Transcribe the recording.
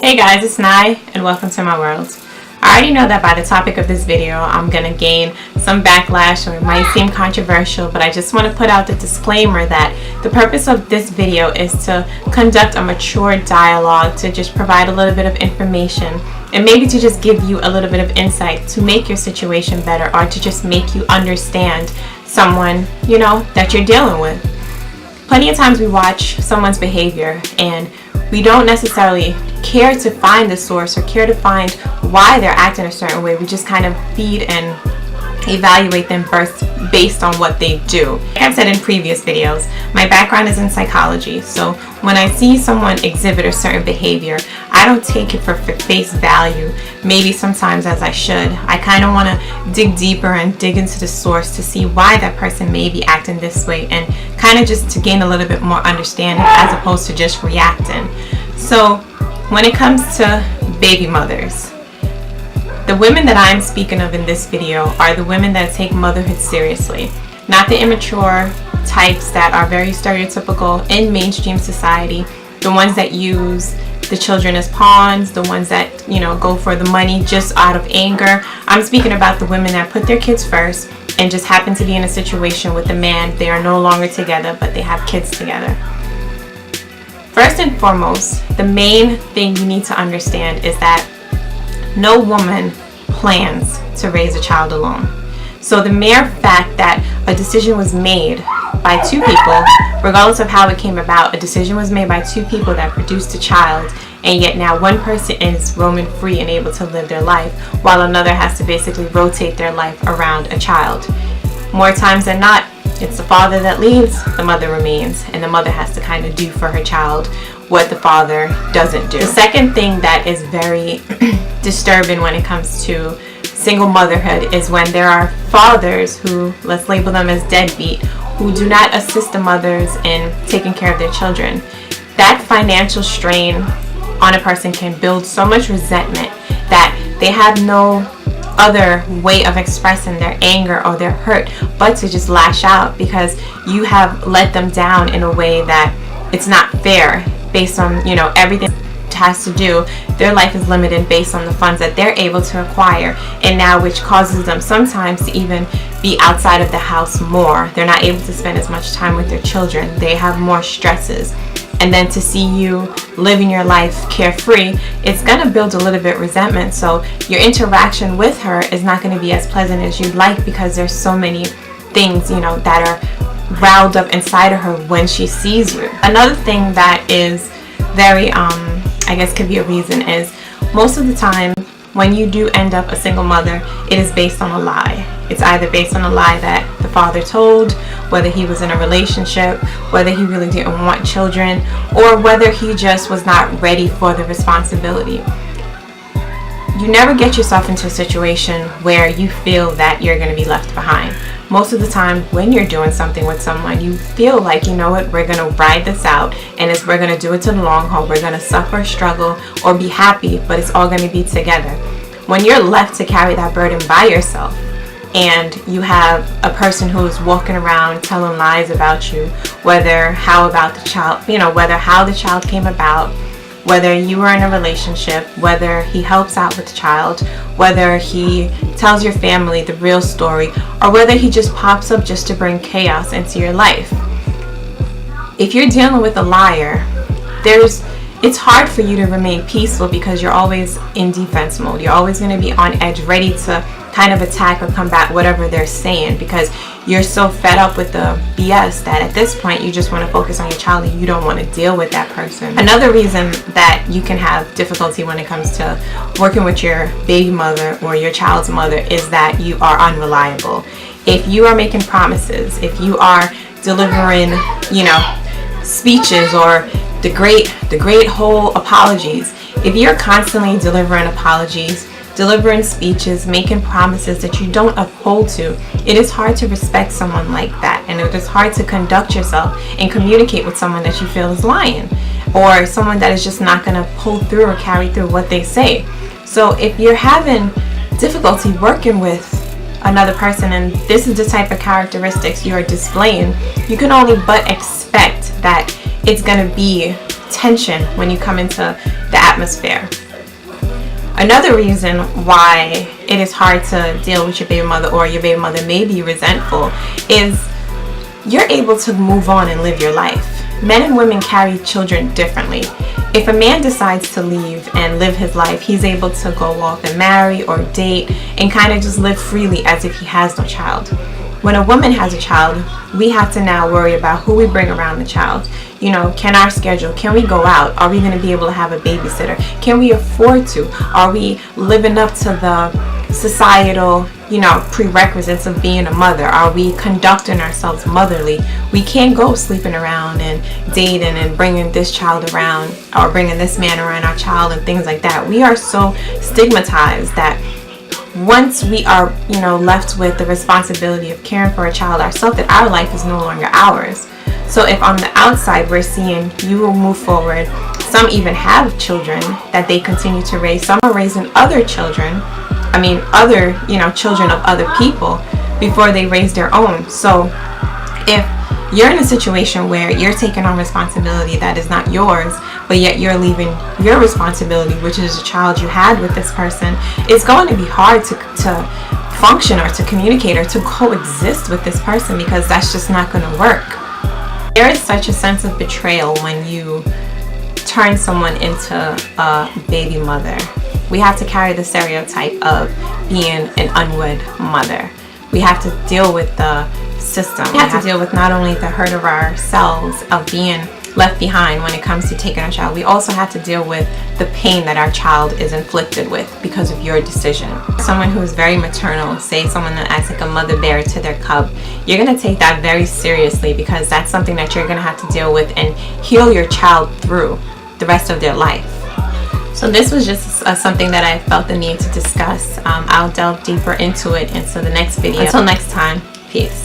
Hey guys, it's Nye and welcome to my world. I already know that by the topic of this video I'm gonna gain some backlash or it might seem controversial, but I just want to put out the disclaimer that the purpose of this video is to conduct a mature dialogue, to just provide a little bit of information and maybe to just give you a little bit of insight to make your situation better, or to just make you understand someone, that you're dealing with. Plenty of times we watch someone's behavior and we don't necessarily care to find the source or care to find why they're acting a certain way. We just kind of feed and evaluate them first based on what they do. Like I've said in previous videos, my background is in psychology, so when I see someone exhibit a certain behavior, I don't take it for face value, maybe sometimes as I should. I kind of want to dig deeper and dig into the source to see why that person may be acting this way, and kind of just to gain a little bit more understanding as opposed to just reacting. So when it comes to baby mothers, the women that I'm speaking of in this video are the women that take motherhood seriously, not the immature types that are very stereotypical in mainstream society, the ones that use the children as pawns, the ones that, go for the money just out of anger. I'm speaking about the women that put their kids first and just happen to be in a situation with a man. They are no longer together, but they have kids together. First and foremost, the main thing you need to understand is that no woman plans to raise a child alone. So the mere fact that a decision was made by two people, regardless of how it came about, a decision was made by two people that produced a child, and yet now one person is roaming free and able to live their life, while another has to basically rotate their life around a child. More times than not, it's the father that leaves, the mother remains, and the mother has to kind of do for her child what the father doesn't do. The second thing that is very disturbing when it comes to single motherhood is when there are fathers who, let's label them as deadbeat, who do not assist the mothers in taking care of their children. That financial strain on a person can build so much resentment that they have no other way of expressing their anger or their hurt but to just lash out, because you have let them down in a way that it's not fair based on everything it has to do. Their life is limited based on the funds that they're able to acquire, and now which causes them sometimes to even be outside of the house more. They're not able to spend as much time with their children. They have more stresses, and then to see you living your life carefree, it's going to build a little bit resentment. So your interaction with her is not going to be as pleasant as you'd like, because there's so many things that are riled up inside of her when she sees you. Another thing that is very I guess could be a reason is most of the time when you do end up a single mother, it is based on a lie. It's either based on a lie that the father told, whether he was in a relationship, whether he really didn't want children, or whether he just was not ready for the responsibility. You never get yourself into a situation where you feel that you're going to be left behind. Most of the time when you're doing something with someone, you feel like, we're going to ride this out, and we're going to do it to the long haul. We're going to suffer, struggle, or be happy, but it's all going to be together. When you're left to carry that burden by yourself, and you have a person who is walking around telling lies about you, whether how the child came about, whether you were in a relationship, whether he helps out with the child, whether he tells your family the real story, or whether he just pops up just to bring chaos into your life. If you're dealing with a liar, it's hard for you to remain peaceful, because you're always in defense mode. You're always going to be on edge, ready to kind of attack or combat whatever they're saying, because you're so fed up with the BS that at this point you just want to focus on your child and you don't want to deal with that person. Another reason that you can have difficulty when it comes to working with your baby mother or your child's mother is that you are unreliable. If you are making promises, if you are delivering, speeches or the great whole apologies, if you're constantly delivering apologies, delivering speeches, making promises that you don't uphold to, it is hard to respect someone like that, and it is hard to conduct yourself and communicate with someone that you feel is lying, or someone that is just not going to pull through or carry through what they say. So if you're having difficulty working with another person and this is the type of characteristics you're displaying, you can only but expect that it's going to be tension when you come into the atmosphere. Another reason why it is hard to deal with your baby mother, or your baby mother may be resentful, is you're able to move on and live your life. Men and women carry children differently. If a man decides to leave and live his life, he's able to go off and marry or date and kind of just live freely as if he has no child. When a woman has a child, we have to now worry about who we bring around the child. You know, can our schedule, can we go out? Are we going to be able to have a babysitter? Can we afford to? Are we living up to the societal, prerequisites of being a mother? Are we conducting ourselves motherly? We can't go sleeping around and dating and bringing this child around, or bringing this man around our child and things like that. We are so stigmatized that once we are, left with the responsibility of caring for a child ourselves, that our life is no longer ours. So if on the outside we're seeing you will move forward, some even have children that they continue to raise, some are raising other children, children of other people before they raise their own. So if you're in a situation where you're taking on responsibility that is not yours, but yet you're leaving your responsibility, which is a child you had with this person, it's going to be hard to function or to communicate or to coexist with this person, because that's just not going to work. There is such a sense of betrayal when you turn someone into a baby mother. We have to carry the stereotype of being an unwed mother. We have to deal with the system. We have to deal with not only the hurt of ourselves of being left behind when it comes to taking our child, we also have to deal with the pain that our child is inflicted with because of your decision. Someone who is very maternal, say someone that acts like a mother bear to their cub, you're going to take that very seriously, because that's something that you're going to have to deal with and heal your child through the rest of their life. So this was just something that I felt the need to discuss. I'll delve deeper into it into the next video. Until next time, peace.